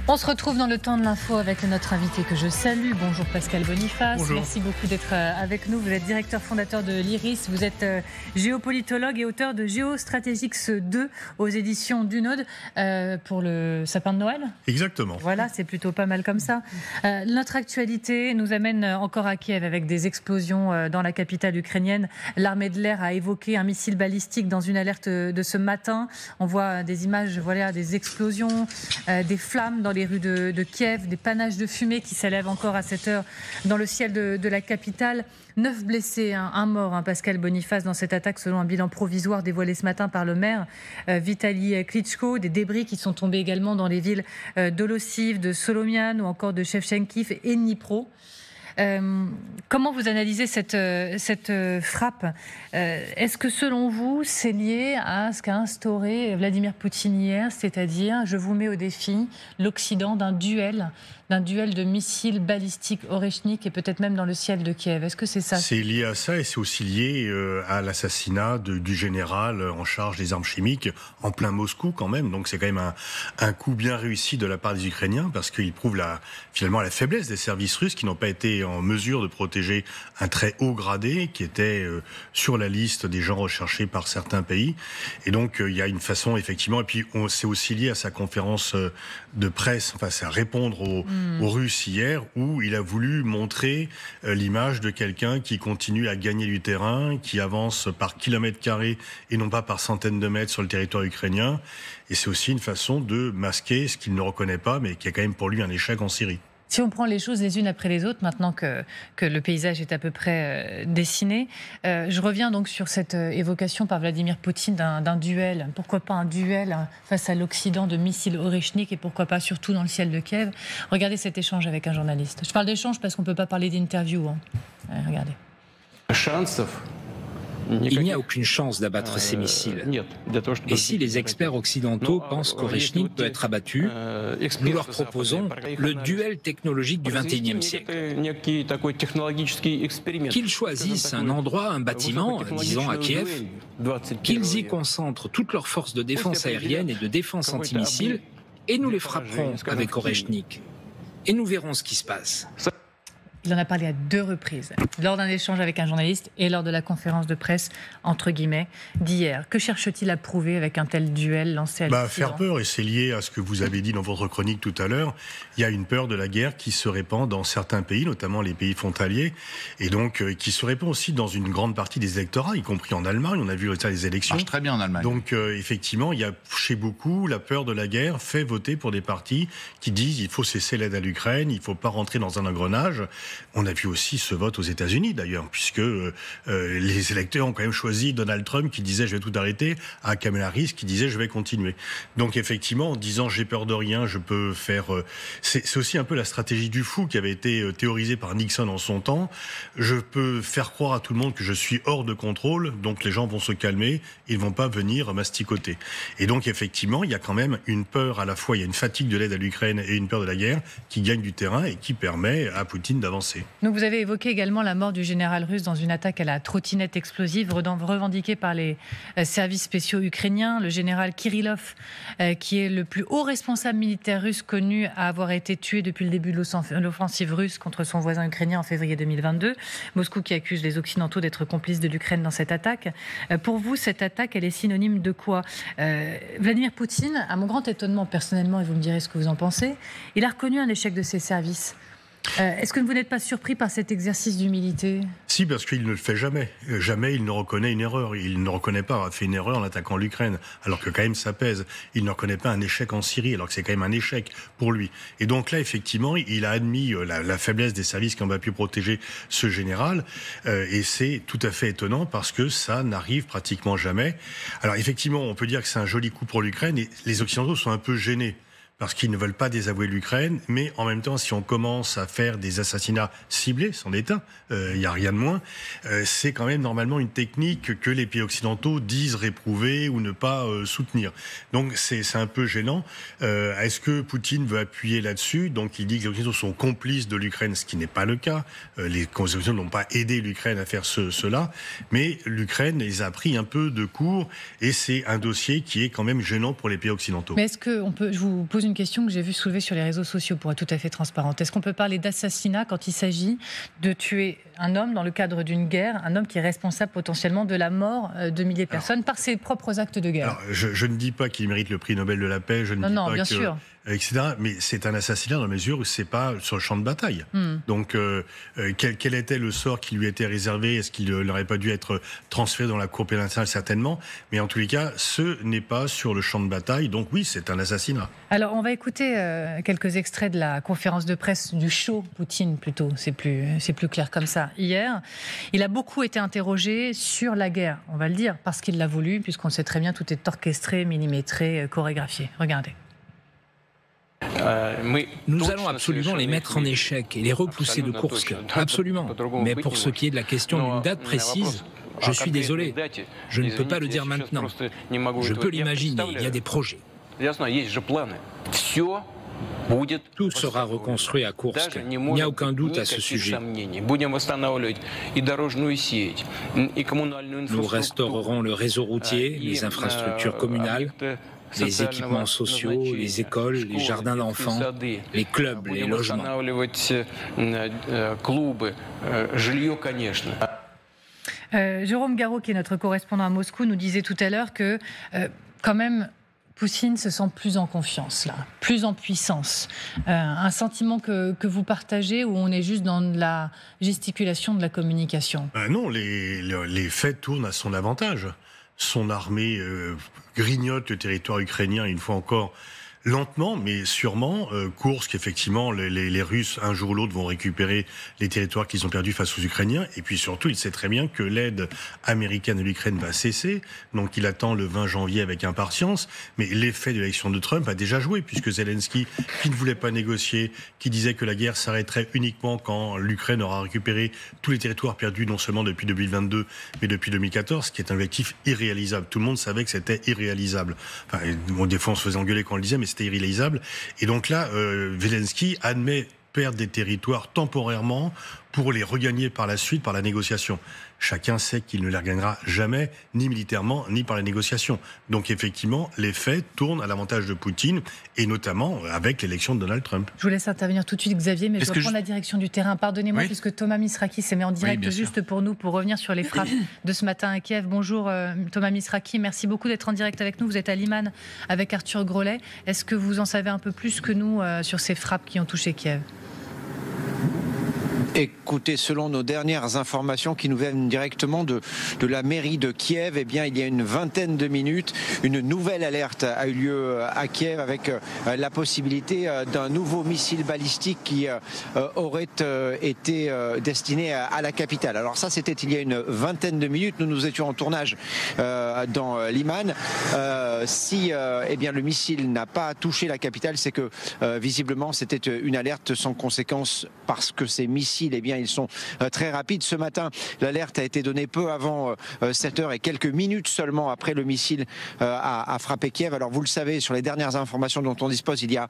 On se retrouve dans le temps de l'info avec notre invité que je salue. Bonjour Pascal Boniface. Bonjour. Merci beaucoup d'être avec nous. Vous êtes directeur fondateur de l'IRIS. Vous êtes géopolitologue et auteur de Géostratégiques 2 aux éditions Dunod pour le sapin de Noël. Exactement. Voilà, c'est plutôt pas mal comme ça. Notre actualité nous amène encore à Kiev avec des explosions dans la capitale ukrainienne. L'armée de l'air a évoqué un missile balistique dans une alerte de ce matin. On voit des images, voilà, des explosions, des flammes dans les rues de Kiev, des panaches de fumée qui s'élèvent encore à cette heure dans le ciel de la capitale. 9 blessés, un mort, Pascal Boniface, dans cette attaque selon un bilan provisoire dévoilé ce matin par le maire Vitali Klitschko. Des débris qui sont tombés également dans les villes d'Olosiv, de Solomian ou encore de Shevchenkiv et Dnipro. Comment vous analysez cette frappe ? Est-ce que selon vous, c'est lié à ce qu'a instauré Vladimir Poutine hier, c'est-à-dire, je vous mets au défi, l'Occident d'un duel de missiles balistiques Oreshnik et peut-être même dans le ciel de Kiev. Est-ce que c'est ça ? C'est lié à ça et c'est aussi lié à l'assassinat du général en charge des armes chimiques en plein Moscou quand même. Donc c'est quand même un coup bien réussi de la part des Ukrainiens parce qu'il prouve finalement la faiblesse des services russes qui n'ont pas été en mesure de protéger un très haut gradé qui était sur la liste des gens recherchés par certains pays. Et donc il y a une façon effectivement, et puis c'est aussi lié à sa conférence de presse, enfin c'est à répondre aux Russes hier, où il a voulu montrer l'image de quelqu'un qui continue à gagner du terrain, qui avance par kilomètres carrés et non pas par centaines de mètres sur le territoire ukrainien. Et c'est aussi une façon de masquer ce qu'il ne reconnaît pas, mais qui est quand même pour lui un échec en Syrie. Si on prend les choses les unes après les autres, maintenant que le paysage est à peu près dessiné, je reviens donc sur cette évocation par Vladimir Poutine d'un duel. Pourquoi pas un duel face à l'Occident de missiles Oreshnik et pourquoi pas surtout dans le ciel de Kiev ? Regardez cet échange avec un journaliste. Je parle d'échange parce qu'on ne peut pas parler d'interview. Allez, regardez. Il n'y a aucune chance d'abattre ces missiles. Et si les experts occidentaux pensent qu'Oreshnik peut être abattu, nous leur proposons le duel technologique du XXIe siècle. Qu'ils choisissent un endroit, un bâtiment, disons à Kiev, qu'ils y concentrent toutes leurs forces de défense aérienne et de défense antimissile, et nous les frapperons avec Oreshnik. Et nous verrons ce qui se passe. Il en a parlé à 2 reprises, lors d'un échange avec un journaliste et lors de la conférence de presse, entre guillemets, d'hier. Que cherche-t-il à prouver avec un tel duel lancé à l'Occident ? Faire peur, et c'est lié à ce que vous avez dit dans votre chronique tout à l'heure. Il y a une peur de la guerre qui se répand dans certains pays, notamment les pays frontaliers, et donc qui se répand aussi dans une grande partie des électorats, y compris en Allemagne. On a vu ça des élections. Marche très bien en Allemagne. Donc effectivement, il y a chez beaucoup la peur de la guerre fait voter pour des partis qui disent il faut cesser l'aide à l'Ukraine, il ne faut pas rentrer dans un engrenage. On a vu aussi ce vote aux États-Unis d'ailleurs, puisque les électeurs ont quand même choisi Donald Trump qui disait je vais tout arrêter, à Kamala Harris qui disait je vais continuer. Donc effectivement, en disant j'ai peur de rien, je peux faire... c'est aussi un peu la stratégie du fou qui avait été théorisée par Nixon en son temps. Je peux faire croire à tout le monde que je suis hors de contrôle, donc les gens vont se calmer, ils vont pas venir masticoter. Et donc effectivement, il y a quand même une peur à la fois, il y a une fatigue de l'aide à l'Ukraine et une peur de la guerre qui gagne du terrain et qui permet à Poutine d'avancer. Donc vous avez évoqué également la mort du général russe dans une attaque à la trottinette explosive revendiquée par les services spéciaux ukrainiens. Le général Kirillov, qui est le plus haut responsable militaire russe connu à avoir été tué depuis le début de l'offensive russe contre son voisin ukrainien en février 2022. Moscou qui accuse les Occidentaux d'être complices de l'Ukraine dans cette attaque. Pour vous, cette attaque, elle est synonyme de quoi ? Vladimir Poutine, à mon grand étonnement personnellement, et vous me direz ce que vous en pensez, il a reconnu un échec de ses services. Est-ce que vous n'êtes pas surpris par cet exercice d'humilité ? Si, parce qu'il ne le fait jamais. Jamais il ne reconnaît une erreur. Il ne reconnaît pas avoir fait une erreur en attaquant l'Ukraine, alors que quand même ça pèse. Il ne reconnaît pas un échec en Syrie, alors que c'est quand même un échec pour lui. Et donc là, effectivement, il a admis la faiblesse des services qui n'ont pas pu protéger ce général. Et c'est tout à fait étonnant parce que ça n'arrive pratiquement jamais. Alors effectivement, on peut dire que c'est un joli coup pour l'Ukraine et les Occidentaux sont un peu gênés. Parce qu'ils ne veulent pas désavouer l'Ukraine, mais en même temps, si on commence à faire des assassinats ciblés, c'en est un, il n'y a rien de moins, c'est quand même normalement une technique que les pays occidentaux disent réprouver ou ne pas soutenir. Donc c'est un peu gênant. Est-ce que Poutine veut appuyer là-dessus ? Donc il dit que les Occidentaux sont complices de l'Ukraine, ce qui n'est pas le cas. Les Occidentaux n'ont pas aidé l'Ukraine à faire cela, mais l'Ukraine les a pris un peu de court, et c'est un dossier qui est quand même gênant pour les pays occidentaux. Mais est-ce que je vous pose une une question que j'ai vue soulevée sur les réseaux sociaux, pour être tout à fait transparente. Est-ce qu'on peut parler d'assassinat quand il s'agit de tuer un homme dans le cadre d'une guerre, un homme qui est responsable potentiellement de la mort de milliers de personnes par ses propres actes de guerre? Je ne dis pas qu'il mérite le prix Nobel de la paix, je ne dis pas bien sûr. Etc. Mais c'est un assassinat dans la mesure où c'est pas sur le champ de bataille. Donc, quel était le sort qui lui était réservé? Est-ce qu'il n'aurait pas dû être transféré dans la Cour pénale internationale? Certainement. Mais en tous les cas, ce n'est pas sur le champ de bataille. Donc oui, c'est un assassinat. Alors, on va écouter quelques extraits de la conférence de presse du show Poutine, plutôt. C'est plus clair comme ça. Hier, il a beaucoup été interrogé sur la guerre, on va le dire, parce qu'il l'a voulu, puisqu'on sait très bien, tout est orchestré, millimétré, chorégraphié. Regardez. Nous allons absolument les mettre en échec et les repousser de Koursk. Absolument. Mais pour ce qui est de la question d'une date précise, je suis désolé. Je ne peux pas le dire maintenant. Je peux l'imaginer. Il y a des projets. Tout sera reconstruit à Koursk. Il n'y a aucun doute à ce sujet. Nous restaurerons le réseau routier, les infrastructures communales, les équipements sociaux, les écoles, les jardins d'enfants, les clubs, les logements. Jérôme Garraud, qui est notre correspondant à Moscou, nous disait tout à l'heure que, quand même, Poutine se sent plus en confiance, là, plus en puissance. Un sentiment que vous partagez, ou on est juste dans de la gesticulation, de la communication? Non, les faits tournent à son avantage. Son armée grignote le territoire ukrainien, une fois encore, lentement, mais sûrement. Koursk, effectivement, les Russes, un jour ou l'autre, vont récupérer les territoires qu'ils ont perdus face aux Ukrainiens. Et puis surtout, il sait très bien que l'aide américaine à l'Ukraine va cesser. Donc il attend le 20 janvier avec impatience. Mais l'effet de l'élection de Trump a déjà joué, puisque Zelensky, qui ne voulait pas négocier, qui disait que la guerre s'arrêterait uniquement quand l'Ukraine aura récupéré tous les territoires perdus, non seulement depuis 2022, mais depuis 2014, qui est un objectif irréalisable. Tout le monde savait que c'était irréalisable. Enfin, bon, des fois, on se faisait engueuler quand on le disait, mais c'était irréalisable. Et donc là, Zelensky admet perdre des territoires temporairement pour les regagner par la suite par la négociation. Chacun sait qu'il ne les regagnera jamais, ni militairement, ni par la négociation. Donc effectivement, les faits tournent à l'avantage de Poutine, et notamment avec l'élection de Donald Trump. Je vous laisse intervenir tout de suite, Xavier, mais je dois prendre la direction du terrain. Pardonnez-moi, puisque Thomas Misraki s'est mis en direct juste pour nous, pour revenir sur les frappes de ce matin à Kiev. Bonjour Thomas Misraki, merci beaucoup d'être en direct avec nous. Vous êtes à Liman avec Arthur Grolet. Est-ce que vous en savez un peu plus que nous sur ces frappes qui ont touché Kiev ? Écoutez, selon nos dernières informations qui nous viennent directement de la mairie de Kiev, eh bien, il y a une vingtaine de minutes, une nouvelle alerte a eu lieu à Kiev avec la possibilité d'un nouveau missile balistique qui aurait été destiné à la capitale. Alors ça, c'était il y a une vingtaine de minutes. Nous étions en tournage dans Liman. Si eh bien, le missile n'a pas touché la capitale, c'est que visiblement, c'était une alerte sans conséquence parce que ces missiles, eh bien, ils sont très rapides. Ce matin, l'alerte a été donnée peu avant 7h et quelques minutes seulement après le missile a frappé Kiev. Alors vous le savez, sur les dernières informations dont on dispose, il y a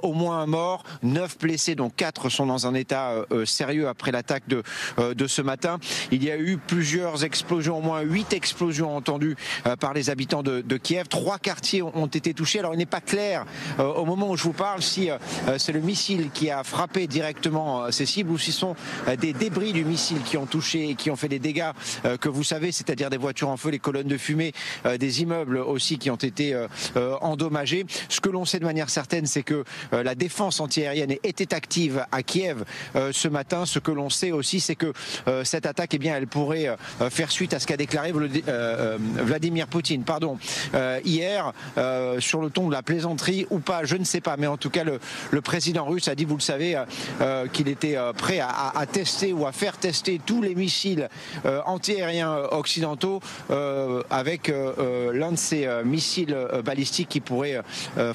au moins un mort, 9 blessés, dont 4 sont dans un état sérieux après l'attaque de ce matin. Il y a eu plusieurs explosions, au moins 8 explosions entendues par les habitants de Kiev. 3 quartiers ont été touchés. Alors il n'est pas clair au moment où je vous parle si c'est le missile qui a frappé directement ces cibles ou si ce sont des débris du missile qui ont touché et qui ont fait des dégâts que vous savez, c'est-à-dire des voitures en feu, les colonnes de fumée, des immeubles aussi qui ont été endommagés. Ce que l'on sait de manière certaine, c'est que la défense antiaérienne était active à Kiev ce matin. Ce que l'on sait aussi, c'est que cette attaque, eh bien, elle pourrait faire suite à ce qu'a déclaré Vladimir Poutine, hier, sur le ton de la plaisanterie ou pas, je ne sais pas, mais en tout cas le président russe a dit, vous le savez, qu'il était prêt à tester ou à faire tester tous les missiles antiaériens occidentaux avec l'un de ces missiles balistiques qui pourrait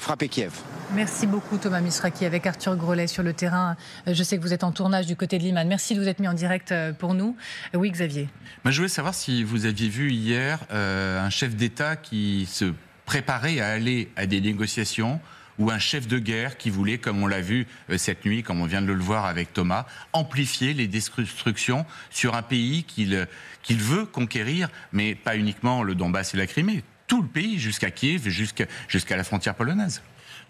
frapper Kiev. Merci beaucoup Thomas Misraki avec Arthur Grolet sur le terrain. Je sais que vous êtes en tournage du côté de Liman. Merci de vous être mis en direct pour nous. Oui, Xavier. Je voulais savoir si vous aviez vu hier un chef d'État qui se préparait à aller à des négociations ou un chef de guerre qui voulait, comme on l'a vu cette nuit, comme on vient de le voir avec Thomas, amplifier les destructions sur un pays qu'il veut conquérir, mais pas uniquement le Donbass et la Crimée, tout le pays, jusqu'à Kiev, jusqu'à la frontière polonaise.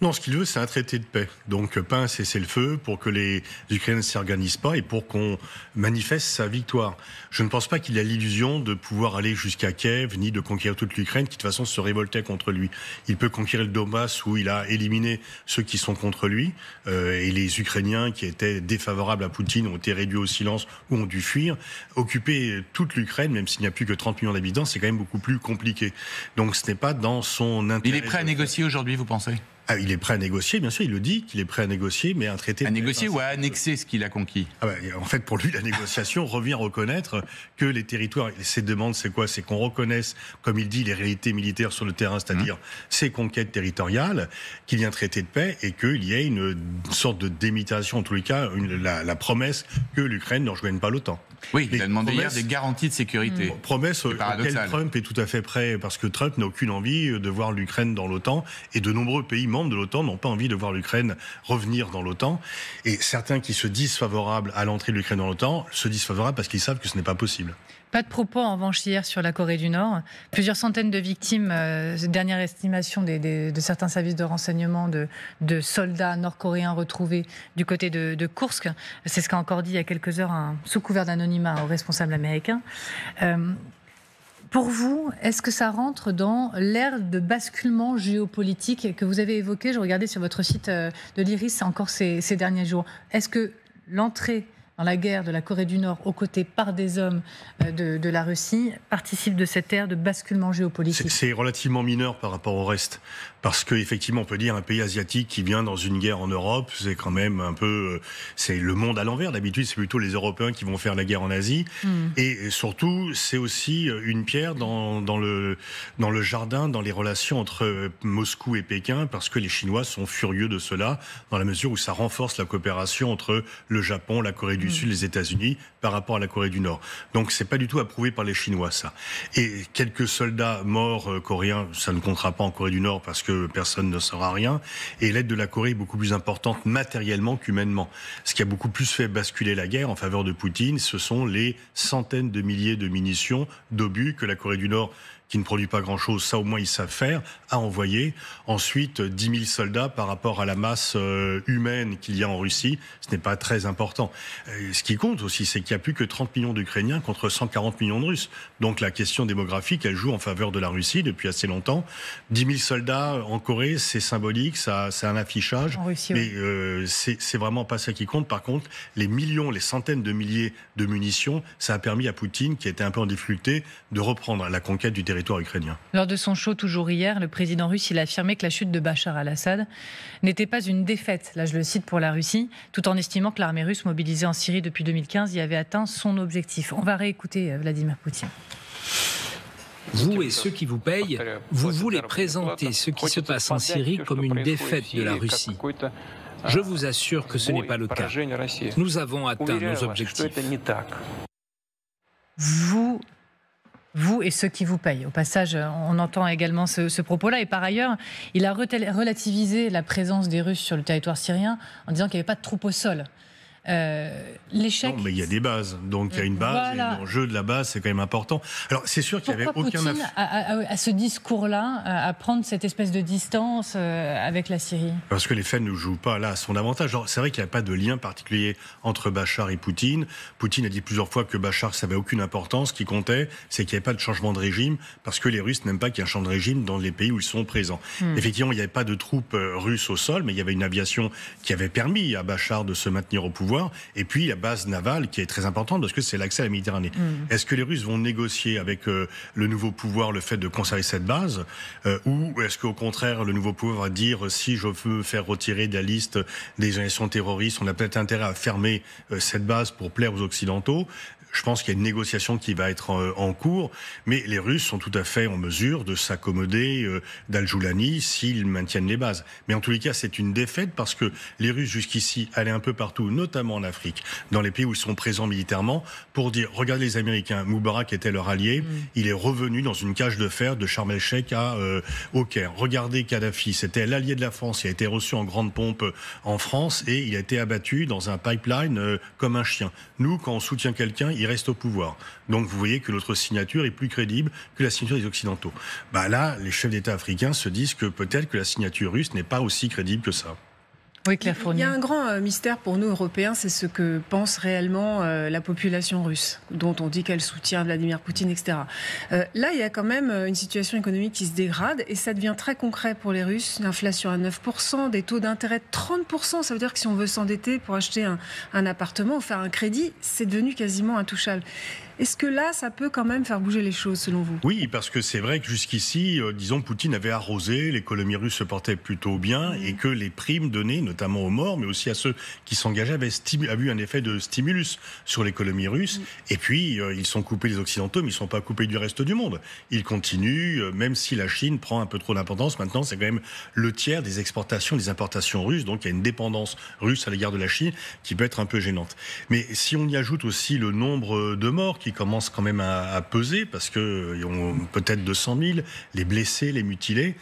Non, ce qu'il veut, c'est un traité de paix. Donc, pas un cessez-le-feu pour que les Ukrainiens ne s'organisent pas et pour qu'on manifeste sa victoire. Je ne pense pas qu'il a l'illusion de pouvoir aller jusqu'à Kiev, ni de conquérir toute l'Ukraine, qui de toute façon se révoltait contre lui. Il peut conquérir le Donbass, où il a éliminé ceux qui sont contre lui, et les Ukrainiens qui étaient défavorables à Poutine ont été réduits au silence ou ont dû fuir. Occuper toute l'Ukraine, même s'il n'y a plus que 30 millions d'habitants, c'est quand même beaucoup plus compliqué. Donc, ce n'est pas dans son intérêt. Il est prêt à négocier aujourd'hui, vous pensez ? Il est prêt à négocier, bien sûr, il le dit qu'il est prêt à négocier, mais un traité... À négocier ou à annexer ce qu'il a conquis ? En fait, pour lui, la négociation revient à reconnaître que les territoires... Ses demandes, c'est quoi ? C'est qu'on reconnaisse, comme il dit, les réalités militaires sur le terrain, c'est-à-dire ses conquêtes territoriales, qu'il y ait un traité de paix et qu'il y ait une sorte de démilitarisation, en tous les cas, la promesse que l'Ukraine ne rejoigne pas l'OTAN. Oui, il a demandé hier des garanties de sécurité. Promesse auquel Trump est tout à fait prêt, parce que Trump n'a aucune envie de voir l'Ukraine dans l'OTAN, et de nombreux pays membres de l'OTAN n'ont pas envie de voir l'Ukraine revenir dans l'OTAN. Et certains qui se disent favorables à l'entrée de l'Ukraine dans l'OTAN se disent favorables parce qu'ils savent que ce n'est pas possible. Pas de propos en revanche hier sur la Corée du Nord. Plusieurs centaines de victimes, dernière estimation de certains services de renseignement de soldats nord-coréens retrouvés du côté de Koursk. C'est ce qu'a encore dit il y a quelques heures sous couvert d'anonymat au responsable américain. Pour vous, est-ce que ça rentre dans l'ère de basculement géopolitique que vous avez évoqué ? Je regardais sur votre site de l'IRIS encore ces derniers jours. Est-ce que l'entrée dans la guerre de la Corée du Nord aux côtés par des hommes de la Russie participe de cette ère de basculement géopolitique ? C'est relativement mineur par rapport au reste. Parce qu'effectivement, on peut dire un pays asiatique qui vient dans une guerre en Europe, c'est quand même un peu... C'est le monde à l'envers. D'habitude, c'est plutôt les Européens qui vont faire la guerre en Asie. Et surtout, c'est aussi une pierre dans le jardin, dans les relations entre Moscou et Pékin, parce que les Chinois sont furieux de cela, dans la mesure où ça renforce la coopération entre le Japon, la Corée du Sud, les États-Unis, par rapport à la Corée du Nord. Donc, c'est pas du tout approuvé par les Chinois, ça. Et quelques soldats morts coréens, ça ne comptera pas en Corée du Nord, parce que personne ne saura rien. Et l'aide de la Corée est beaucoup plus importante matériellement qu'humainement. Ce qui a beaucoup plus fait basculer la guerre en faveur de Poutine, ce sont les centaines de milliers de munitions, d'obus que la Corée du Nord, qui ne produit pas grand-chose, ça au moins ils savent faire, à envoyer. Ensuite, 10 000 soldats par rapport à la masse humaine qu'il y a en Russie, ce n'est pas très important. Ce qui compte aussi, c'est qu'il n'y a plus que 30 millions d'Ukrainiens contre 140 millions de Russes. Donc la question démographique, elle joue en faveur de la Russie depuis assez longtemps. 10 000 soldats en Corée, c'est symbolique, c'est un affichage, en Russie, mais c'est vraiment pas ça qui compte. Par contre, les millions, les centaines de milliers de munitions, ça a permis à Poutine, qui était un peu en difficulté, de reprendre la conquête du territoire ukrainien. Lors de son show toujours hier, le président russe il a affirmé que la chute de Bachar al-Assad n'était pas une défaite, là je le cite, pour la Russie, tout en estimant que l'armée russe mobilisée en Syrie depuis 2015 y avait atteint son objectif. On va réécouter Vladimir Poutine. Vous et ceux qui vous payent, vous voulez présenter ce qui se passe en Syrie comme une défaite de la Russie. Je vous assure que ce n'est pas le cas. Nous avons atteint nos objectifs. Vous et ceux qui vous payent. Au passage, on entend également ce propos-là. Et par ailleurs, il a relativisé la présence des Russes sur le territoire syrien en disant qu'il n'y avait pas de troupes au sol. L'échec... Non, mais il y a des bases. Donc il y a une base, voilà. Et l'enjeu de la base, c'est quand même important. Alors c'est sûr qu'il n'y avait aucun... Poutine à ce discours-là, à prendre cette espèce de distance avec la Syrie ? Parce que les faits ne jouent pas là à son avantage. Alors, c'est vrai qu'il n'y a pas de lien particulier entre Bachar et Poutine. Poutine a dit plusieurs fois que Bachar, ça n'avait aucune importance. Ce qui comptait, c'est qu'il n'y avait pas de changement de régime, parce que les Russes n'aiment pas qu'il y ait un changement de régime dans les pays où ils sont présents. Effectivement, il n'y avait pas de troupes russes au sol, mais il y avait une aviation qui avait permis à Bachar de se maintenir au pouvoir. Et puis la base navale qui est très importante parce que c'est l'accès à la Méditerranée. Est-ce que les Russes vont négocier avec le nouveau pouvoir le fait de conserver cette base ou est-ce qu'au contraire le nouveau pouvoir va dire si je veux faire retirer de la liste des organisations terroristes, on a peut-être intérêt à fermer cette base pour plaire aux Occidentaux? Je pense qu'il y a une négociation qui va être en cours, mais les Russes sont tout à fait en mesure de s'accommoder d'Al-Joulani s'ils maintiennent les bases. Mais en tous les cas, c'est une défaite parce que les Russes jusqu'ici allaient un peu partout, notamment en Afrique, dans les pays où ils sont présents militairement, pour dire, regardez les Américains, Moubarak était leur allié, il est revenu dans une cage de fer de Sharm el-Sheikh au Caire. Regardez Kadhafi, c'était l'allié de la France, il a été reçu en grande pompe en France et il a été abattu dans un pipeline comme un chien. Nous, quand on soutient quelqu'un, il reste au pouvoir. Donc vous voyez que notre signature est plus crédible que la signature des Occidentaux. Là, les chefs d'État africains se disent que peut-être que la signature russe n'est pas aussi crédible que ça. Oui, Claire Fournier. Il y a un grand mystère pour nous, Européens, c'est ce que pense réellement la population russe, dont on dit qu'elle soutient Vladimir Poutine, etc. Là, il y a quand même une situation économique qui se dégrade et ça devient très concret pour les Russes. L'inflation à 9%, des taux d'intérêt de 30%. Ça veut dire que si on veut s'endetter pour acheter un appartement ou faire un crédit, c'est devenu quasiment intouchable. Est-ce que là, ça peut quand même faire bouger les choses, selon vous ? Oui, parce que c'est vrai que jusqu'ici, disons, Poutine avait arrosé, l'économie russe se portait plutôt bien et que les primes données, notamment aux morts, mais aussi à ceux qui s'engageaient, avaient eu un effet de stimulus sur l'économie russe. Et puis, ils sont coupés des Occidentaux, mais ils ne sont pas coupés du reste du monde. Ils continuent, même si la Chine prend un peu trop d'importance. Maintenant, c'est quand même le tiers des exportations, des importations russes. Donc, il y a une dépendance russe à l'égard de la Chine qui peut être un peu gênante. Mais si on y ajoute aussi le nombre de morts qui commence quand même à peser, parce que peut-être 200 000, les blessés, les mutilés.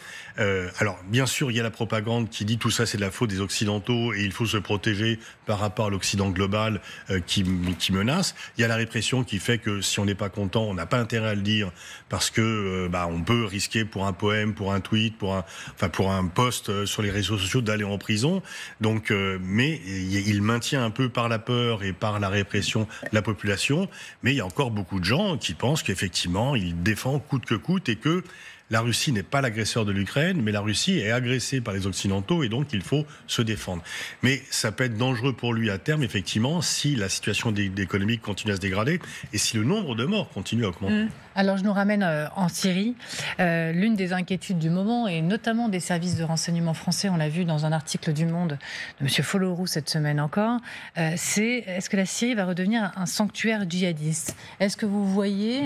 Alors, bien sûr, il y a la propagande qui dit tout ça, c'est de la faute des Occidentaux et il faut se protéger par rapport à l'Occident global qui menace. Il y a la répression qui fait que si on n'est pas content, on n'a pas intérêt à le dire parce que on peut risquer pour un poème, pour un tweet, pour un post sur les réseaux sociaux d'aller en prison. Donc, mais il maintient un peu par la peur et par la répression la population. Mais il y a encore beaucoup de gens qui pensent qu'effectivement, il défend coûte que coûte et que la Russie n'est pas l'agresseur de l'Ukraine, mais la Russie est agressée par les Occidentaux et donc il faut se défendre. Mais ça peut être dangereux pour lui à terme, effectivement, si la situation économique continue à se dégrader et si le nombre de morts continue à augmenter. Alors je nous ramène en Syrie. L'une des inquiétudes du moment, et notamment des services de renseignement français, on l'a vu dans un article du Monde de M. Folloroux cette semaine encore, c'est est-ce que la Syrie va redevenir un sanctuaire djihadiste ? Est-ce que vous voyez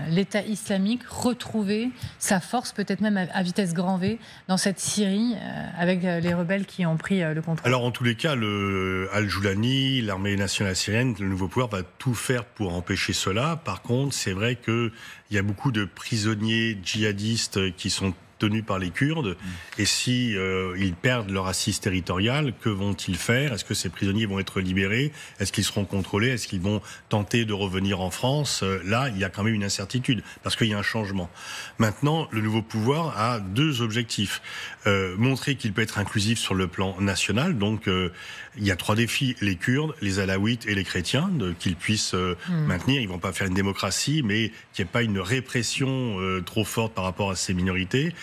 l'État islamique retrouver sa force, peut-être même à vitesse grand V, dans cette Syrie, avec les rebelles qui ont pris le contrôle ? Alors en tous les cas, le Al-Joulani, l'armée nationale syrienne, le nouveau pouvoir va tout faire pour empêcher cela. Par contre, c'est vrai qu'il y a beaucoup de prisonniers djihadistes qui sont tenus par les Kurdes, et si ils perdent leur assise territoriale, que vont-ils faire ? Est-ce que ces prisonniers vont être libérés ? Est-ce qu'ils seront contrôlés ? Est-ce qu'ils vont tenter de revenir en France ? Là, il y a quand même une incertitude, parce qu'il y a un changement. Maintenant, le nouveau pouvoir a deux objectifs. Montrer qu'il peut être inclusif sur le plan national, donc il y a trois défis, les Kurdes, les Alaouites et les chrétiens, qu'ils puissent maintenir. Ils ne vont pas faire une démocratie, mais qu'il n'y ait pas une répression trop forte par rapport à ces minorités.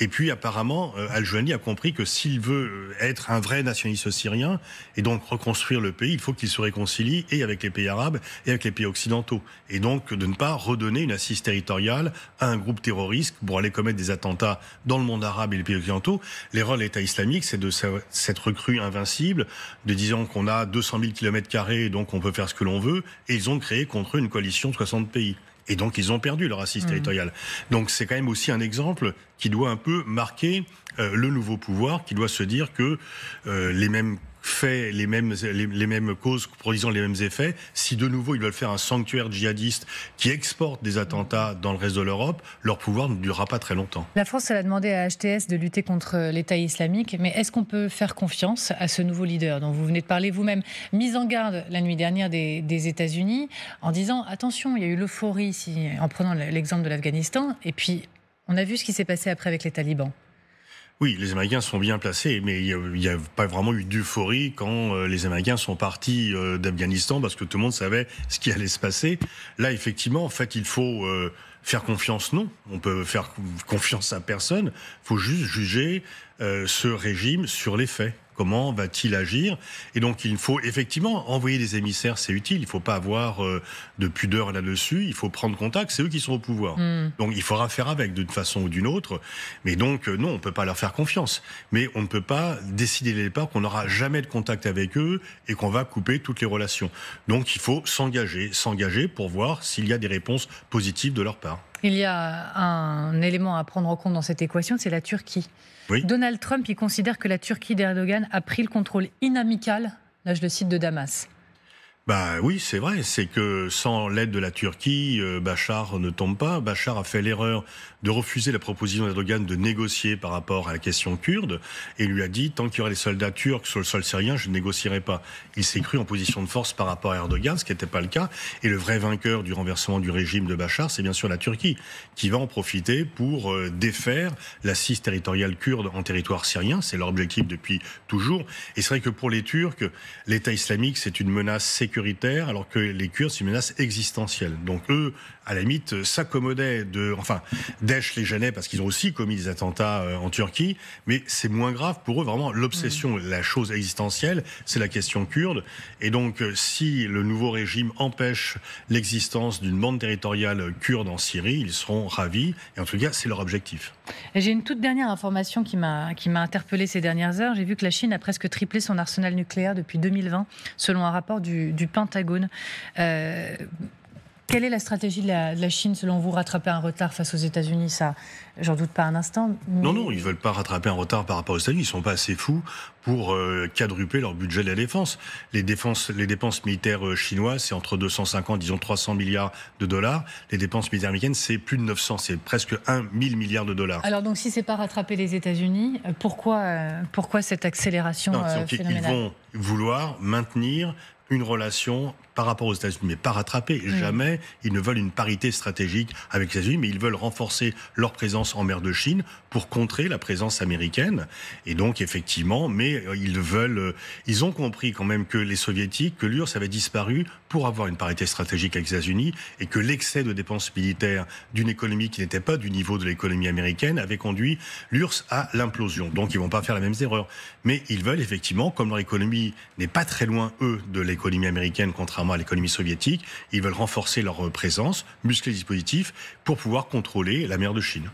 Et puis apparemment, Al-Joulani a compris que s'il veut être un vrai nationaliste syrien et donc reconstruire le pays, il faut qu'il se réconcilie et avec les pays arabes et avec les pays occidentaux. Et donc de ne pas redonner une assise territoriale à un groupe terroriste pour aller commettre des attentats dans le monde arabe et les pays occidentaux. L'erreur de l'État islamique, c'est de cette recrue invincible, de disant qu'on a 200 000 km² donc on peut faire ce que l'on veut, et ils ont créé contre eux une coalition de 60 pays. Et donc, ils ont perdu leur assise territoriale. Donc, c'est quand même aussi un exemple qui doit un peu marquer le nouveau pouvoir, qui doit se dire que les mêmes faits, les mêmes causes produisant les mêmes effets, si de nouveau ils veulent faire un sanctuaire djihadiste qui exporte des attentats dans le reste de l'Europe, leur pouvoir ne durera pas très longtemps. La France, elle a demandé à HTS de lutter contre l'État islamique, mais est-ce qu'on peut faire confiance à ce nouveau leader dont vous venez de parler vous-même, mise en garde la nuit dernière des États-Unis, en disant attention, il y a eu l'euphorie en prenant l'exemple de l'Afghanistan, et puis on a vu ce qui s'est passé après avec les talibans. Oui, les Américains sont bien placés, mais il n'y a pas vraiment eu d'euphorie quand les Américains sont partis d'Afghanistan, parce que tout le monde savait ce qui allait se passer. Là, effectivement, en fait, il faut faire confiance, non. On peut faire confiance à personne. Il faut juste juger ce régime sur les faits. Comment va-t-il agir ? Et donc, il faut effectivement envoyer des émissaires, c'est utile. Il ne faut pas avoir de pudeur là-dessus. Il faut prendre contact. C'est eux qui sont au pouvoir. Donc, il faudra faire avec d'une façon ou d'une autre. Mais donc, non, on ne peut pas leur faire confiance. Mais on ne peut pas décider dès le départ qu'on n'aura jamais de contact avec eux et qu'on va couper toutes les relations. Donc, il faut s'engager pour voir s'il y a des réponses positives de leur part. Il y a un élément à prendre en compte dans cette équation, c'est la Turquie. Oui. Donald Trump, il considère que la Turquie d'Erdogan a pris le contrôle inamical, là je le cite, de Damas. Bah oui, c'est vrai. C'est que sans l'aide de la Turquie, Bachar ne tombe pas. Bachar a fait l'erreur de refuser la proposition d'Erdogan de négocier par rapport à la question kurde et lui a dit tant qu'il y aura des soldats turcs sur le sol syrien, je ne négocierai pas. Il s'est cru en position de force par rapport à Erdogan, ce qui n'était pas le cas. Et le vrai vainqueur du renversement du régime de Bachar, c'est bien sûr la Turquie, qui va en profiter pour défaire l'assise territoriale kurde en territoire syrien. C'est leur objectif depuis toujours. Et c'est vrai que pour les Turcs, l'État islamique, c'est une menace sécuritaire, alors que les Kurdes, c'est une menace existentielle. Donc eux, à la limite, s'accommodaient Daesh les gênait parce qu'ils ont aussi commis des attentats en Turquie, mais c'est moins grave pour eux, vraiment, l'obsession, la chose existentielle, c'est la question kurde. Et donc, si le nouveau régime empêche l'existence d'une bande territoriale kurde en Syrie, ils seront ravis, et en tout cas, c'est leur objectif. Et j'ai une toute dernière information qui m'a interpellée ces dernières heures. J'ai vu que la Chine a presque triplé son arsenal nucléaire depuis 2020, selon un rapport du Pentagone. Quelle est la stratégie de la Chine, selon vous, rattraper un retard face aux États-Unis? Ça, j'en doute pas un instant. Mais... Non, ils ne veulent pas rattraper un retard par rapport aux États-Unis. Ils ne sont pas assez fous pour quadrupler leur budget de la défense. Les dépenses militaires chinoises, c'est entre 250, disons 300 milliards de dollars. Les dépenses militaires américaines, c'est plus de 900, c'est presque 1000 milliards de dollars. Alors donc, si c'est pas rattraper les États-Unis, pourquoi cette accélération phénoménale? Ils vont vouloir maintenir une relation par rapport aux États-Unis, mais pas rattraper. Jamais ils ne veulent une parité stratégique avec les États-Unis, mais ils veulent renforcer leur présence en mer de Chine pour contrer la présence américaine. Et donc, effectivement, mais ils ont compris quand même que les Soviétiques, que l'URSS avait disparu pour avoir une parité stratégique avec les États-Unis et que l'excès de dépenses militaires d'une économie qui n'était pas du niveau de l'économie américaine avait conduit l'URSS à l'implosion. Donc, ils vont pas faire les mêmes erreurs. Mais ils veulent effectivement, comme leur économie n'est pas très loin, eux, de l'économie américaine, contrairement à l'économie soviétique, ils veulent renforcer leur présence, muscler les dispositifs pour pouvoir contrôler la mer de Chine.